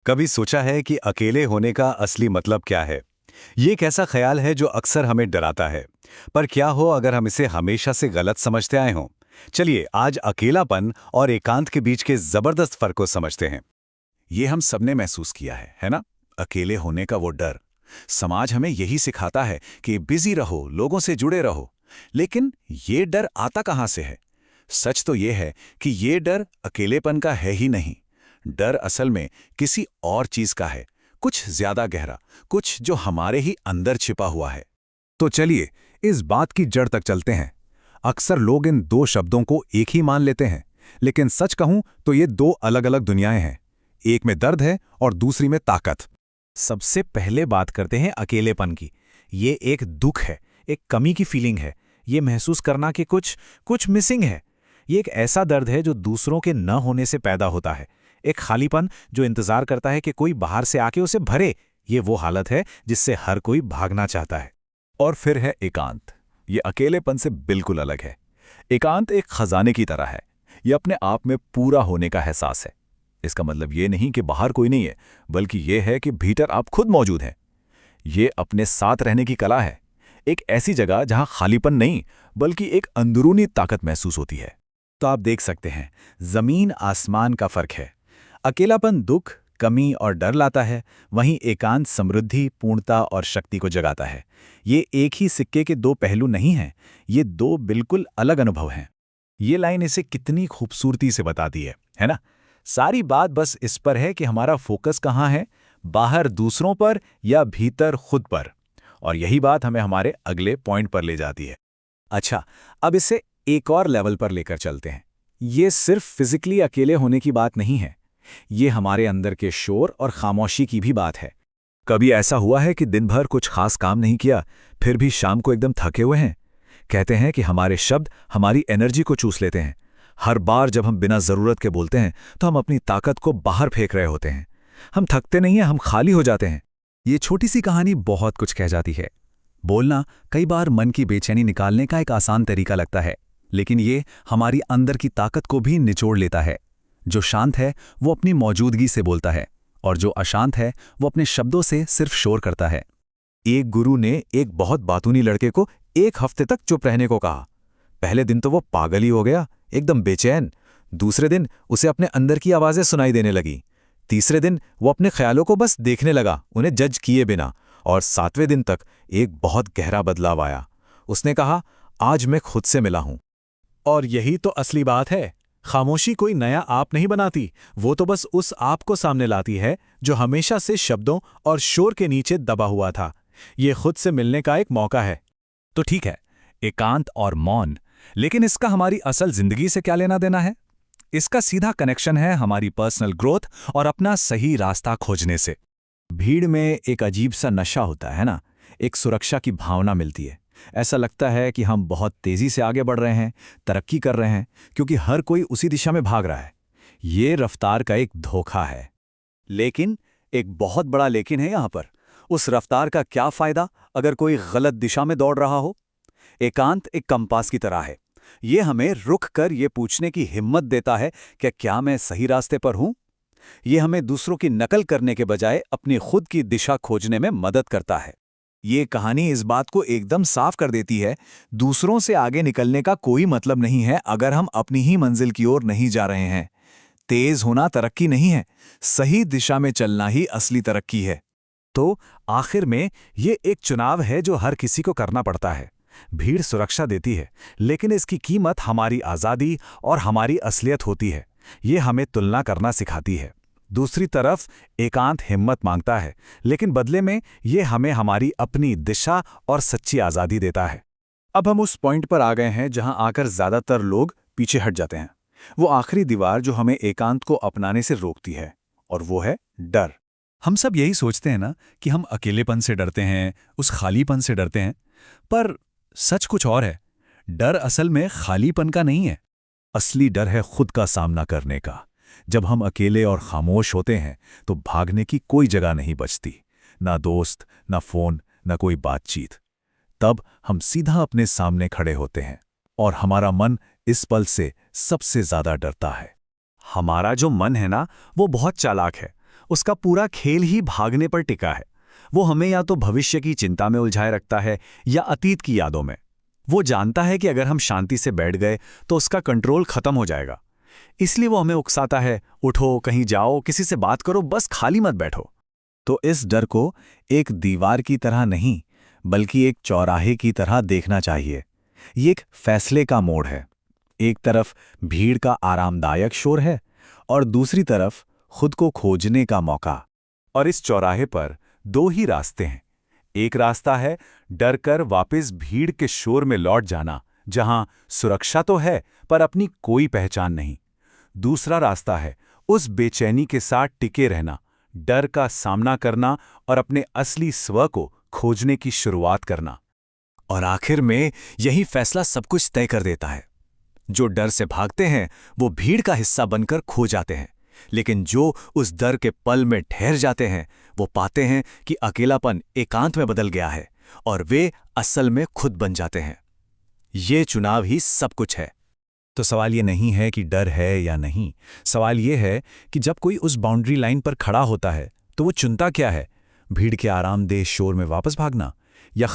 कभी सोचा है कि अकेले होने का असली मतलब क्या है? ये एक ऐसा ख्याल है जो अक्सर हमें डराता है। पर क्या हो अगर हम इसे हमेशा से गलत समझते आए हों? चलिए आज अकेलापन और एकांत के बीच के जबरदस्त फर्क को समझते हैं। ये हम सबने महसूस किया है ना? अकेले होने का वो डर। समाज हमें यही सिखाता है कि बिजी रहो, लोगों से जुड़े रहो। लेकिन ये डर आता कहाँ से है? सच तो ये है कि ये डर अकेलेपन का है ही नहीं। डर असल में किसी और चीज का है, कुछ ज्यादा गहरा, कुछ जो हमारे ही अंदर छिपा हुआ है। तो चलिए इस बात की जड़ तक चलते हैं। अक्सर लोग इन दो शब्दों को एक ही मान लेते हैं, लेकिन सच कहूं तो ये दो अलग अलग दुनियाएं हैं। एक में दर्द है और दूसरी में ताकत। सबसे पहले बात करते हैं अकेलेपन की। ये एक दुख है, एक कमी की फीलिंग है। ये महसूस करना कि कुछ कुछ मिसिंग है। ये एक ऐसा दर्द है जो दूसरों के न होने से पैदा होता है। एक खालीपन जो इंतजार करता है कि कोई बाहर से आके उसे भरे। ये वो हालत है जिससे हर कोई भागना चाहता है। और फिर है एकांत। ये अकेलेपन से बिल्कुल अलग है। एकांत एक खजाने की तरह है। ये अपने आप में पूरा होने का एहसास है। इसका मतलब ये नहीं कि बाहर कोई नहीं है, बल्कि ये है कि भीतर आप खुद मौजूद हैं। ये अपने साथ रहने की कला है। एक ऐसी जगह जहां खालीपन नहीं, बल्कि एक अंदरूनी ताकत महसूस होती है। तो आप देख सकते हैं, जमीन आसमान का फर्क है। अकेलापन दुख, कमी और डर लाता है, वहीं एकांत समृद्धि, पूर्णता और शक्ति को जगाता है। ये एक ही सिक्के के दो पहलू नहीं हैं, ये दो बिल्कुल अलग अनुभव हैं। ये लाइन इसे कितनी खूबसूरती से बताती है ना? सारी बात बस इस पर है कि हमारा फोकस कहाँ है, बाहर दूसरों पर या भीतर खुद पर। और यही बात हमें हमारे अगले पॉइंट पर ले जाती है। अच्छा, अब इसे एक और लेवल पर लेकर चलते हैं। ये सिर्फ फिजिकली अकेले होने की बात नहीं है, ये हमारे अंदर के शोर और खामोशी की भी बात है। कभी ऐसा हुआ है कि दिन भर कुछ खास काम नहीं किया, फिर भी शाम को एकदम थके हुए हैं? कहते हैं कि हमारे शब्द हमारी एनर्जी को चूस लेते हैं। हर बार जब हम बिना जरूरत के बोलते हैं तो हम अपनी ताकत को बाहर फेंक रहे होते हैं। हम थकते नहीं हैं, हम खाली हो जाते हैं। ये छोटी सी कहानी बहुत कुछ कह जाती है। बोलना कई बार मन की बेचैनी निकालने का एक आसान तरीका लगता है, लेकिन ये हमारी अंदर की ताकत को भी निचोड़ लेता है। जो शांत है वो अपनी मौजूदगी से बोलता है, और जो अशांत है वो अपने शब्दों से सिर्फ शोर करता है। एक गुरु ने एक बहुत बातूनी लड़के को एक हफ्ते तक चुप रहने को कहा। पहले दिन तो वो पागल ही हो गया, एकदम बेचैन। दूसरे दिन उसे अपने अंदर की आवाजें सुनाई देने लगी। तीसरे दिन वो अपने ख्यालों को बस देखने लगा, उन्हें जज किए बिना। और 7वें दिन तक एक बहुत गहरा बदलाव आया। उसने कहा, आज मैं खुद से मिला हूं। और यही तो असली बात है। खामोशी कोई नया आप नहीं बनाती, वो तो बस उस आप को सामने लाती है जो हमेशा से शब्दों और शोर के नीचे दबा हुआ था। ये खुद से मिलने का एक मौका है। तो ठीक है, एकांत और मौन, लेकिन इसका हमारी असल जिंदगी से क्या लेना देना है? इसका सीधा कनेक्शन है हमारी पर्सनल ग्रोथ और अपना सही रास्ता खोजने से। भीड़ में एक अजीब सा नशा होता है ना, एक सुरक्षा की भावना मिलती है। ऐसा लगता है कि हम बहुत तेजी से आगे बढ़ रहे हैं, तरक्की कर रहे हैं, क्योंकि हर कोई उसी दिशा में भाग रहा है। ये रफ्तार का एक धोखा है। लेकिन एक बहुत बड़ा लेकिन है यहां पर। उस रफ्तार का क्या फायदा अगर कोई गलत दिशा में दौड़ रहा हो? एकांत एक कंपास की तरह है। ये हमें रुक कर ये पूछने की हिम्मत देता है कि क्या मैं सही रास्ते पर हूं? ये हमें दूसरों की नकल करने के बजाय अपनी खुद की दिशा खोजने में मदद करता है। ये कहानी इस बात को एकदम साफ कर देती है, दूसरों से आगे निकलने का कोई मतलब नहीं है अगर हम अपनी ही मंजिल की ओर नहीं जा रहे हैं। तेज होना तरक्की नहीं है, सही दिशा में चलना ही असली तरक्की है। तो आखिर में ये एक चुनाव है जो हर किसी को करना पड़ता है। भीड़ सुरक्षा देती है, लेकिन इसकी कीमत हमारी आज़ादी और हमारी असलियत होती है। ये हमें तुलना करना सिखाती है। दूसरी तरफ एकांत हिम्मत मांगता है, लेकिन बदले में ये हमें हमारी अपनी दिशा और सच्ची आज़ादी देता है। अब हम उस पॉइंट पर आ गए हैं जहां आकर ज़्यादातर लोग पीछे हट जाते हैं। वो आखिरी दीवार जो हमें एकांत को अपनाने से रोकती है, और वो है डर। हम सब यही सोचते हैं ना कि हम अकेलेपन से डरते हैं, उस खालीपन से डरते हैं, पर सच कुछ और है। डर असल में खालीपन का नहीं है। असली डर है खुद का सामना करने का। जब हम अकेले और खामोश होते हैं तो भागने की कोई जगह नहीं बचती, ना दोस्त, ना फोन, ना कोई बातचीत। तब हम सीधा अपने सामने खड़े होते हैं, और हमारा मन इस पल से सबसे ज्यादा डरता है। हमारा जो मन है ना, वो बहुत चालाक है। उसका पूरा खेल ही भागने पर टिका है। वो हमें या तो भविष्य की चिंता में उलझाए रखता है या अतीत की यादों में। वो जानता है कि अगर हम शांति से बैठ गए तो उसका कंट्रोल खत्म हो जाएगा। इसलिए वो हमें उकसाता है, उठो, कहीं जाओ, किसी से बात करो, बस खाली मत बैठो। तो इस डर को एक दीवार की तरह नहीं, बल्कि एक चौराहे की तरह देखना चाहिए। ये एक फैसले का मोड़ है। एक तरफ भीड़ का आरामदायक शोर है और दूसरी तरफ खुद को खोजने का मौका। और इस चौराहे पर दो ही रास्ते हैं। एक रास्ता है डर कर वापस भीड़ के शोर में लौट जाना, जहां सुरक्षा तो है पर अपनी कोई पहचान नहीं। दूसरा रास्ता है उस बेचैनी के साथ टिके रहना, डर का सामना करना और अपने असली स्व को खोजने की शुरुआत करना। और आखिर में यही फैसला सब कुछ तय कर देता है। जो डर से भागते हैं वो भीड़ का हिस्सा बनकर खो जाते हैं, लेकिन जो उस डर के पल में ठहर जाते हैं वो पाते हैं कि अकेलापन एकांत में बदल गया है और वे असल में खुद बन जाते हैं। ये चुनाव ही सब कुछ है। तो सवाल ये नहीं है कि डर है या नहीं, सवाल ये है कि जब कोई उस बाउंड्री लाइन पर खड़ा होता है तो वो चुनता क्या है, भीड़ के आरामदेह शोर में वापस भागना या